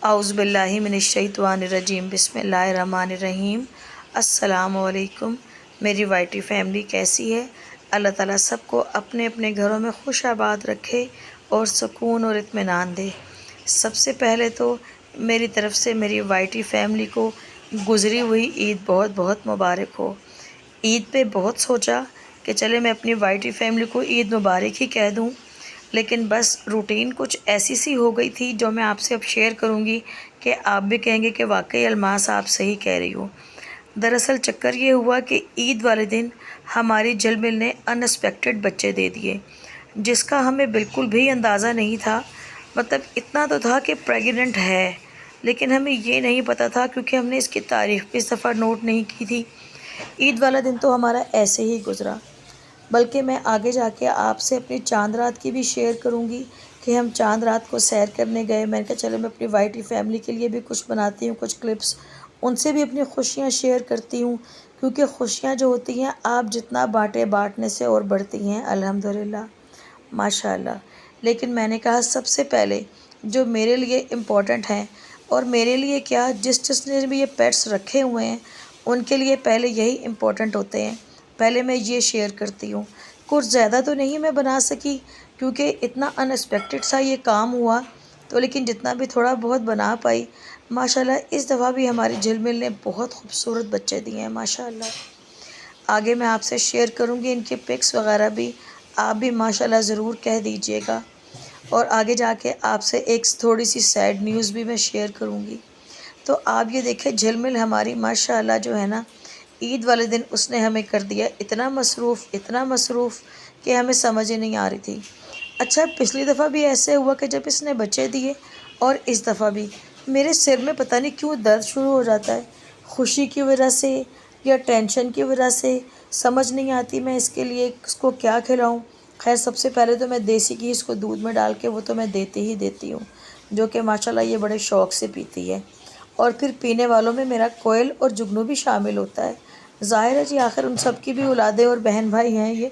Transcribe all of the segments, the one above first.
आउज़ुबिल्लाहि मिनश्शैतानिर्रजीम बिस्मिल्लाहिर्रहमानिर्रहीम। अस्सलामु अलैकुम। मेरी वाइटी फैमिली कैसी है? अल्लाह ताला सबको अपने अपने घरों में खुश आबाद रखे और सुकून और इत्मीनान दे। सबसे पहले तो मेरी तरफ़ से मेरी वाइटी फैमिली को गुज़री हुई ईद बहुत बहुत मुबारक हो। ईद पे बहुत सोचा कि चले मैं अपनी वाइटी फैमिली को ईद मुबारक ही कह दूं, लेकिन बस रूटीन कुछ ऐसी सी हो गई थी जो मैं आपसे अब शेयर करूंगी कि आप भी कहेंगे कि वाकई अलमास आप सही कह रही हो। दरअसल चक्कर ये हुआ कि ईद वाले दिन हमारी झिलमिल ने अनएक्सपेक्टेड बच्चे दे दिए, जिसका हमें बिल्कुल भी अंदाज़ा नहीं था। मतलब इतना तो था कि प्रेग्नेंट है, लेकिन हमें ये नहीं पता था क्योंकि हमने इसकी तारीख़ भी इस दफ़ा नोट नहीं की थी। ईद वाला दिन तो हमारा ऐसे ही गुज़रा। बल्कि मैं आगे जाके आपसे अपनी चांद रात की भी शेयर करूंगी कि हम चांद रात को सैर करने गए। मैंने कहा चलो मैं अपनी वाइटी फैमिली के लिए भी कुछ बनाती हूँ, कुछ क्लिप्स, उनसे भी अपनी खुशियाँ शेयर करती हूँ, क्योंकि खुशियाँ जो होती हैं आप जितना बाँटे बाँटने से और बढ़ती हैं अल्हम्दुलिल्लाह माशाल्लाह। लेकिन मैंने कहा सबसे पहले जो मेरे लिए इम्पोर्टेंट हैं, और मेरे लिए क्या, जिसने भी ये पेट्स रखे हुए हैं उनके लिए पहले यही इम्पोर्टेंट होते हैं। पहले मैं ये शेयर करती हूँ। कुछ ज़्यादा तो नहीं मैं बना सकी क्योंकि इतना अनएक्सपेक्टेड सा ये काम हुआ, तो लेकिन जितना भी थोड़ा बहुत बना पाई माशाल्लाह। इस दफ़ा भी हमारी झिलमिल ने बहुत खूबसूरत बच्चे दिए हैं माशाल्लाह। आगे मैं आपसे शेयर करूँगी इनके पिक्स वगैरह भी, आप भी माशाल्लाह ज़रूर कह दीजिएगा। और आगे जाके आपसे एक थोड़ी सी सैड न्यूज़ भी मैं शेयर करूँगी। तो आप ये देखें झिलमिल हमारी माशाल्लाह जो है ना, ईद वाले दिन उसने हमें कर दिया इतना मसरूफ़ कि हमें समझ ही नहीं आ रही थी। अच्छा, पिछली दफ़ा भी ऐसे हुआ कि जब इसने बच्चे दिए, और इस दफ़ा भी मेरे सिर में पता नहीं क्यों दर्द शुरू हो जाता है, खुशी की वजह से या टेंशन की वजह से, समझ नहीं आती मैं इसके लिए इसको क्या खिलाऊं। खैर सबसे पहले तो मैं देसी घी इसको दूध में डाल के वो तो मैं देती ही देती हूँ, जो कि माशाल्लाह ये बड़े शौक़ से पीती है। और फिर पीने वालों में मेरा कोयल और जुगनू भी शामिल होता है। ज़ाहिर है जी, आखिर उन सब की भी औलादें और बहन भाई हैं ये।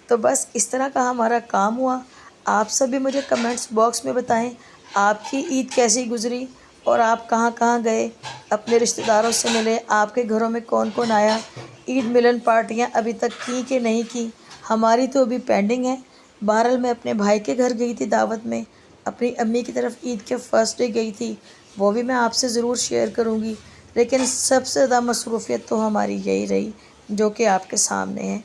तो बस इस तरह का हमारा काम हुआ। आप सब भी मुझे कमेंट्स बॉक्स में बताएं आपकी ईद कैसी गुज़री और आप कहाँ कहाँ गए, अपने रिश्तेदारों से मिले, आपके घरों में कौन कौन आया, ईद मिलन पार्टियाँ अभी तक की कि नहीं की। हमारी तो अभी पेंडिंग है। बहरहाल मैं अपने भाई के घर गई थी दावत में, अपनी अम्मी की तरफ ईद के फर्स्ट डे गई थी, वो भी मैं आपसे ज़रूर शेयर करूँगी। लेकिन सबसे ज़्यादा मसरूफ़ियत तो हमारी यही रही जो कि आपके सामने है।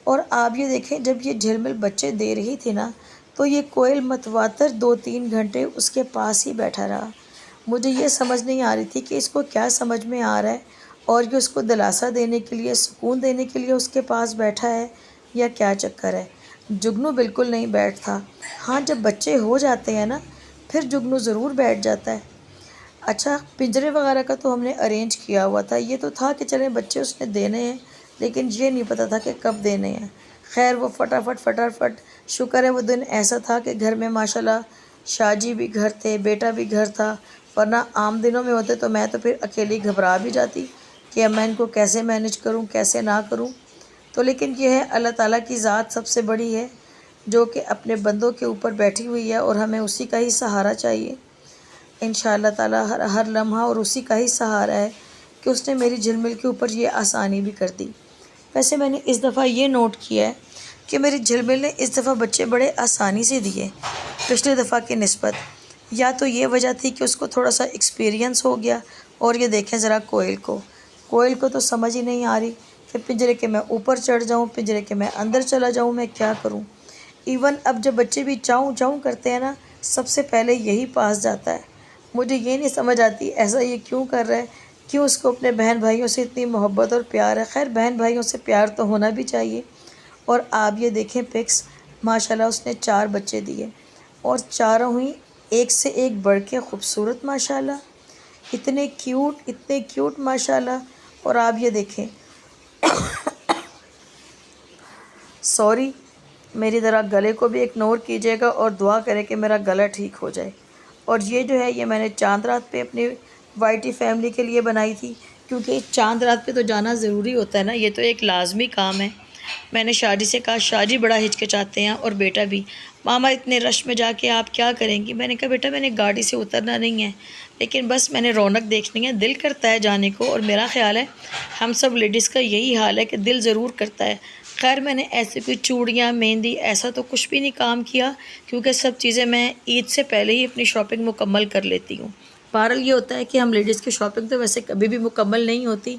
और आप ये देखें, जब ये झिलमिल बच्चे दे रही थी ना, तो ये कोयल मतवातर 2-3 घंटे उसके पास ही बैठा रहा। मुझे ये समझ नहीं आ रही थी कि इसको क्या समझ में आ रहा है, और ये उसको दिलासा देने के लिए, सुकून देने के लिए उसके पास बैठा है या क्या चक्कर है। जुगनू बिल्कुल नहीं बैठता। हाँ, जब बच्चे हो जाते हैं ना फिर जुगनू ज़रूर बैठ जाता है। अच्छा, पिंजरे वगैरह का तो हमने अरेंज किया हुआ था, ये तो था कि चलें बच्चे उसने देने हैं, लेकिन ये नहीं पता था कि कब देने हैं। खैर वो फटाफट शुक्र है वो दिन ऐसा था कि घर में माशाल्लाह शाहजी भी घर थे, बेटा भी घर था, वरना आम दिनों में होते तो मैं तो फिर अकेली घबरा भी जाती कि अब मैं इनको कैसे मैनेज करूं, कैसे ना करूं। तो लेकिन ये है, अल्लाह ताला की ज़ात सबसे बड़ी है जो कि अपने बंदों के ऊपर बैठी हुई है, और हमें उसी का ही सहारा चाहिए इंशाअल्लाह ताला हर लम्हा, और उसी का ही सहारा है कि उसने मेरी झिलमिल के ऊपर ये आसानी भी कर दी। वैसे मैंने इस दफ़ा ये नोट किया है कि मेरी झिलमिल ने इस दफ़ा बच्चे बड़े आसानी से दिए पिछले दफ़ा की निस्बत। या तो ये वजह थी कि उसको थोड़ा सा एक्सपीरियंस हो गया, और ये देखें ज़रा कोयल को तो समझ ही नहीं आ रही कि पिंजरे के मैं ऊपर चढ़ जाऊँ, पिंजरे के मैं अंदर चला जाऊँ, मैं क्या करूँ। इवन अब जब बच्चे भी चाऊँ चाऊँ करते हैं ना, सबसे पहले यही पास जाता है। मुझे ये नहीं समझ आती ऐसा ये क्यों कर रहा है, क्यों उसको अपने बहन भाइयों से इतनी मोहब्बत और प्यार है। खैर बहन भाइयों से प्यार तो होना भी चाहिए। और आप ये देखें पिक्स, माशाल्लाह उसने 4 बच्चे दिए, और चारों ही एक से एक बढ़ के खूबसूरत माशाल्लाह, इतने क्यूट माशाल्लाह। और आप ये देखें सॉरी, मेरी ज़रा गले को भी इग्नोर कीजिएगा और दुआ करें कि मेरा गला ठीक हो जाए। और ये जो है ये मैंने चांद रात पे अपनी वाइटी फैमिली के लिए बनाई थी, क्योंकि चांद रात पे तो जाना ज़रूरी होता है ना, ये तो एक लाजमी काम है। मैंने शादी से कहा, शादी बड़ा हिचकिचाते हैं और बेटा भी, मामा इतने रश में जाके आप क्या करेंगी। मैंने कहा बेटा मैंने गाड़ी से उतरना नहीं है, लेकिन बस मैंने रौनक देखनी है, दिल करता है जाने को। और मेरा ख़्याल है हम सब लेडीज़ का यही हाल है कि दिल ज़रूर करता है। खैर मैंने ऐसे कोई चूड़ियाँ, मेहंदी ऐसा तो कुछ भी नहीं काम किया, क्योंकि सब चीज़ें मैं ईद से पहले ही अपनी शॉपिंग मुकम्मल कर लेती हूँ। बहरहाल ये होता है कि हम लेडीज़ की शॉपिंग तो वैसे कभी भी मुकम्मल नहीं होती।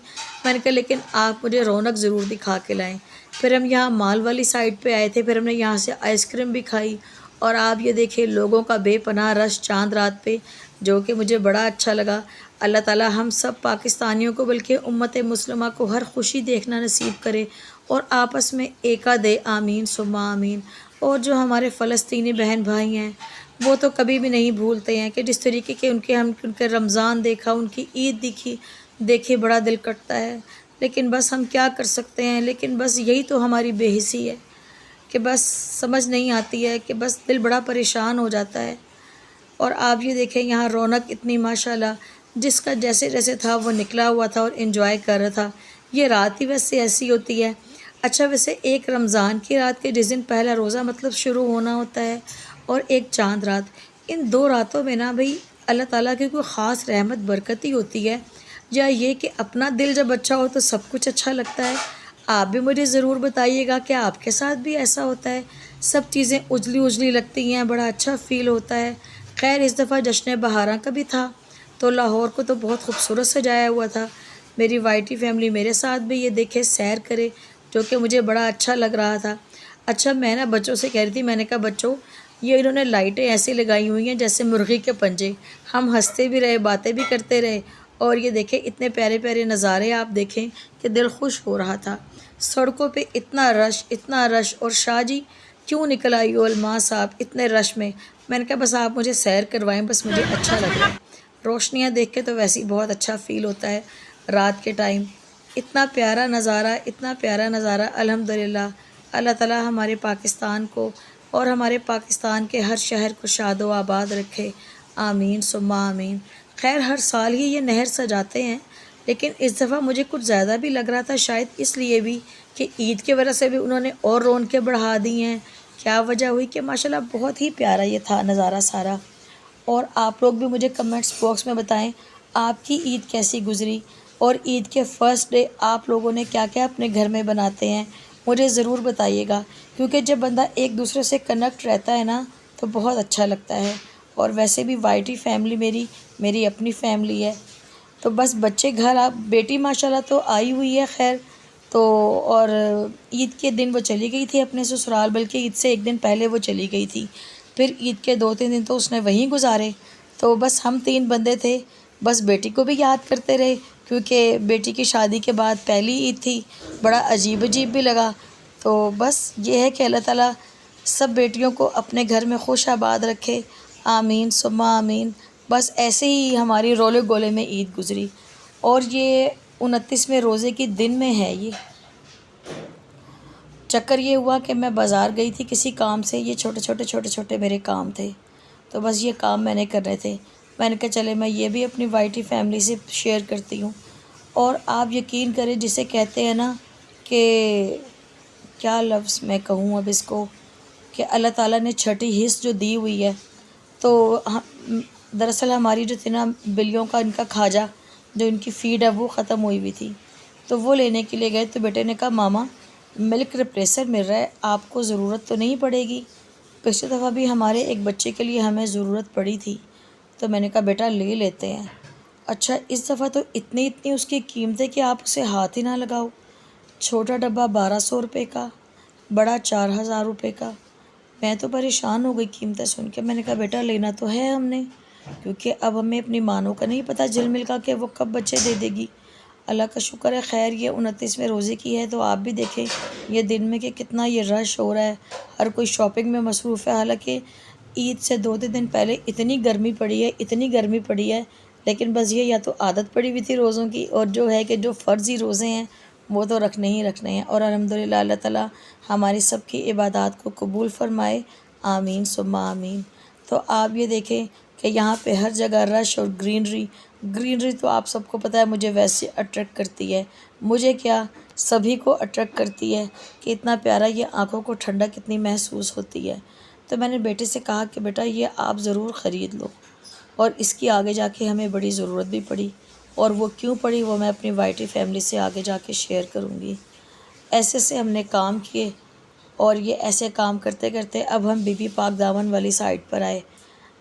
मैंने कहा लेकिन आप मुझे रौनक ज़रूर दिखा के लाएँ। फिर हम यहाँ माल वाली साइड पे आए थे, फिर हमने यहाँ से आइसक्रीम भी खाई। और आप ये देखिए लोगों का बेपनाह रश चाँद रात पे, जो कि मुझे बड़ा अच्छा लगा। अल्लाह ताला हम सब पाकिस्तानियों को बल्कि उम्मत मुस्लिमा को हर खुशी देखना नसीब करे और आपस में एका दे, आमीन सुम्मा आमीन। और जो हमारे फ़लस्तीनी बहन भाई हैं वो तो कभी भी नहीं भूलते हैं कि जिस तरीके के उनके रमज़ान देखा, उनकी ईद दिखी, देखे बड़ा दिल कटता है। लेकिन बस हम क्या कर सकते हैं, लेकिन बस यही तो हमारी बेहिसी है कि बस समझ नहीं आती है कि बस दिल बड़ा परेशान हो जाता है। और आप ये देखें यहाँ रौनक इतनी माशाल्लाह, जिसका जैसे जैसे था वो निकला हुआ था और एंजॉय कर रहा था। ये रात ही वैसे ऐसी होती है। अच्छा वैसे एक रमज़ान की रात के जिस दिन पहला रोज़ा मतलब शुरू होना होता है और एक चाँद रात, इन 2 रातों में ना भई अल्लाह ताला की कोई ख़ास रहमत बरकत ही होती है, या ये कि अपना दिल जब अच्छा हो तो सब कुछ अच्छा लगता है। आप भी मुझे ज़रूर बताइएगा कि आपके साथ भी ऐसा होता है? सब चीज़ें उजली-उजली लगती हैं, बड़ा अच्छा फ़ील होता है। ख़ैर इस दफ़ा जश्न बहारां का भी था, तो लाहौर को तो बहुत खूबसूरत सजाया हुआ था। मेरी वाइटी फैमिली मेरे साथ भी ये देखे सैर करे, जो कि मुझे बड़ा अच्छा लग रहा था। अच्छा मैं ना बच्चों से कह रही थी, मैंने कहा बच्चों ये इन्होंने लाइटें ऐसी लगाई हुई हैं जैसे मुर्गी के पंजे। हम हँसते भी रहे, बातें भी करते रहे, और ये देखें इतने प्यारे-प्यारे नज़ारे आप देखें कि दिल खुश हो रहा था। सड़कों पे इतना रश, और शाह जी क्यों निकल आई हो अलमास साहब इतने रश में? मैंने कहा बस आप मुझे सैर करवाएँ, बस मुझे अच्छा लग रहा है। रोशनियाँ देख के तो वैसे ही बहुत अच्छा फ़ील होता है रात के टाइम। इतना प्यारा नज़ारा अल्हम्दुलिल्लाह। अल्लाह ताला हमारे पाकिस्तान को और हमारे पाकिस्तान के हर शहर को शादो आबाद रखे, आमीन सुम्मा आमीन। खैर हर साल ही ये नहर सजाते हैं, लेकिन इस दफ़ा मुझे कुछ ज़्यादा भी लग रहा था, शायद इसलिए भी कि ईद की वजह से भी उन्होंने और रौनकें बढ़ा दी हैं। क्या वजह हुई कि माशाल्लाह बहुत ही प्यारा ये था नज़ारा सारा। और आप लोग भी मुझे कमेंट्स बॉक्स में बताएं आपकी ईद कैसी गुज़री, और ईद के फ़र्स्ट डे आप लोगों ने क्या क्या अपने घर में बनाते हैं, मुझे ज़रूर बताइएगा। क्योंकि जब बंदा एक दूसरे से कनेक्ट रहता है ना तो बहुत अच्छा लगता है। और वैसे भी वाइटी फैमिली मेरी अपनी फैमिली है। तो बस बच्चे घर बेटी माशाल्लाह तो आई हुई है खैर, तो और ईद के दिन वो चली गई थी अपने ससुराल, बल्कि ईद से एक दिन पहले वो चली गई थी। फिर ईद के 2-3 दिन तो उसने वहीं गुजारे। तो बस हम 3 बंदे थे, बस बेटी को भी याद करते रहे, क्योंकि बेटी की शादी के बाद पहली ईद थी, बड़ा अजीब भी लगा। तो बस ये है कि अल्लाह ताला सब बेटियों को अपने घर में खुश आबाद रखे, आमीन सुम्मा आमीन। बस ऐसे ही हमारी रोले गोले में ईद गुज़री। और ये 29वें रोज़े के दिन में है ये चक्कर। ये हुआ कि मैं बाज़ार गई थी किसी काम से, ये छोटे छोटे मेरे काम थे, तो बस ये काम मैंने करने थे। मैंने कहा चले मैं ये भी अपनी वाइटी फैमिली से शेयर करती हूँ। और आप यकीन करें जिसे कहते हैं ना कि क्या लफ्ज़ मैं कहूँ अब इसको, कि अल्लाह ताला ने छठी हिस्स जो दी हुई है, तो दरअसल हमारी जो थी ना बिल्लियों का इनका खाजा, जो इनकी फ़ीड है वो ख़त्म हुई थी, तो वो लेने के लिए गए। तो बेटे ने कहा मामा मिल्क रिप्लेसर मिल रहा है, आपको ज़रूरत तो नहीं पड़ेगी? पिछली दफ़ा भी हमारे एक बच्चे के लिए हमें ज़रूरत पड़ी थी, तो मैंने कहा बेटा ले लेते हैं। अच्छा इस दफ़ा तो इतनी उसकी कीमत है कि आप उसे हाथ ही ना लगाओ। छोटा डब्बा 1200 रुपये का, बड़ा 4000 रुपये का। मैं तो परेशान हो गई कीमतें सुन के। मैंने कहा बेटा लेना तो है हमने, क्योंकि अब हमें अपनी मानों का नहीं पता झिलमिल का कि वो कब बच्चे दे देगी। अल्लाह का शुक्र है खैर ये 29वें रोज़े की है, तो आप भी देखें ये दिन में कि कितना ये रश हो रहा है, हर कोई शॉपिंग में मसरूफ़ है। हालांकि ईद से 2-3 दिन पहले इतनी गर्मी पड़ी है, लेकिन बस ये या तो आदत पड़ी हुई थी रोज़ों की, और जो है कि जो फ़र्ज़ी रोज़े हैं वो तो रखने ही रखने हैं। और अल्हम्दुलिल्लाह अल्लाह ताला हमारी सबकी इबादत को कबूल फ़रमाए, आमीन सुम्मा आमीन। तो आप ये देखें कि यहाँ पे हर जगह रश और ग्रीनरी तो आप सबको पता है मुझे वैसे अट्रैक्ट करती है। मुझे क्या, सभी को अट्रैक्ट करती है कि इतना प्यारा ये आँखों को ठंडक कितनी महसूस होती है। तो मैंने बेटे से कहा कि बेटा ये आप ज़रूर ख़रीद लो। और इसकी आगे जाके हमें बड़ी ज़रूरत भी पड़ी, और वो क्यों पड़ी वो मैं अपनी वाइटी फैमिली से आगे जाके शेयर करूँगी। ऐसे से हमने काम किए, और ये ऐसे काम करते करते अब हम बीबी पाक दामन वाली साइड पर आए।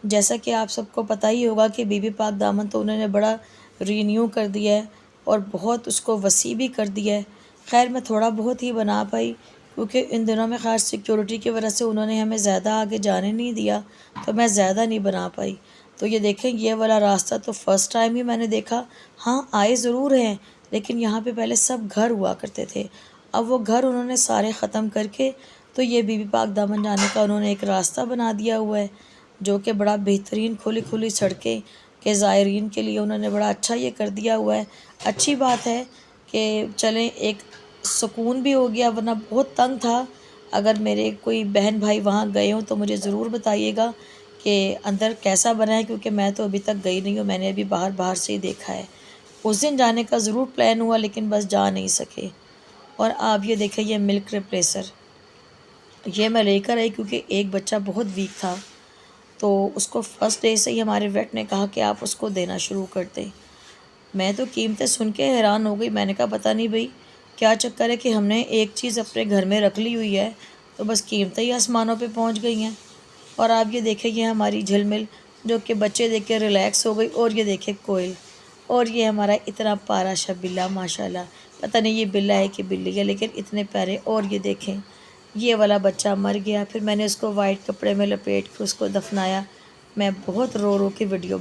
जैसा कि आप सबको पता ही होगा कि बीबी पाक दामन तो उन्होंने बड़ा रीन्यू कर दिया है और बहुत उसको वसी भी कर दिया है। खैर मैं थोड़ा बहुत ही बना पाई, क्योंकि इन दिनों में ख़ास सिक्योरिटी की वजह से उन्होंने हमें ज़्यादा आगे जाने नहीं दिया, तो मैं ज़्यादा नहीं बना पाई। तो ये देखें, ये वाला रास्ता तो फ़र्स्ट टाइम ही मैंने देखा। हाँ, आए ज़रूर हैं, लेकिन यहाँ पे पहले सब घर हुआ करते थे। अब वो घर उन्होंने सारे ख़त्म करके तो ये बीबी पाक दामन जाने का उन्होंने एक रास्ता बना दिया हुआ है, जो कि बड़ा बेहतरीन खुली खुली सड़कें के ज़ायरीन के लिए उन्होंने बड़ा अच्छा ये कर दिया हुआ है। अच्छी बात है कि चलें, एक सुकून भी हो गया, वरना बहुत तंग था। अगर मेरे कोई बहन भाई वहाँ गए हों तो मुझे ज़रूर बताइएगा कि अंदर कैसा बना है, क्योंकि मैं तो अभी तक गई नहीं हूँ, मैंने अभी बाहर बाहर से ही देखा है। उस दिन जाने का ज़रूर प्लान हुआ, लेकिन बस जा नहीं सके। और आप ये देखें, ये मिल्क रिप्लेसर ये मैं लेकर आई क्योंकि एक बच्चा बहुत वीक था, तो उसको फर्स्ट डे से ही हमारे वेट ने कहा कि आप उसको देना शुरू कर दें। मैं तो कीमतें सुन के हैरान हो गई। मैंने कहा पता नहीं भाई क्या चक्कर है कि हमने एक चीज़ अपने घर में रख ली हुई है, तो बस कीमतें ही आसमानों पे पहुंच गई हैं। और आप ये देखें, ये हमारी झिलमिल जो कि बच्चे देख के रिलैक्स हो गई। और ये देखें कोयल, और ये हमारा इतना प्यारा सा बिल्ला, माशाल्लाह। पता नहीं ये बिल्ला है कि बिल्ली है, लेकिन इतने प्यारे। और ये देखें, ये वाला बच्चा मर गया, फिर मैंने उसको वाइट कपड़े में लपेट के उसको दफनाया। मैं बहुत रो रो के वीडियो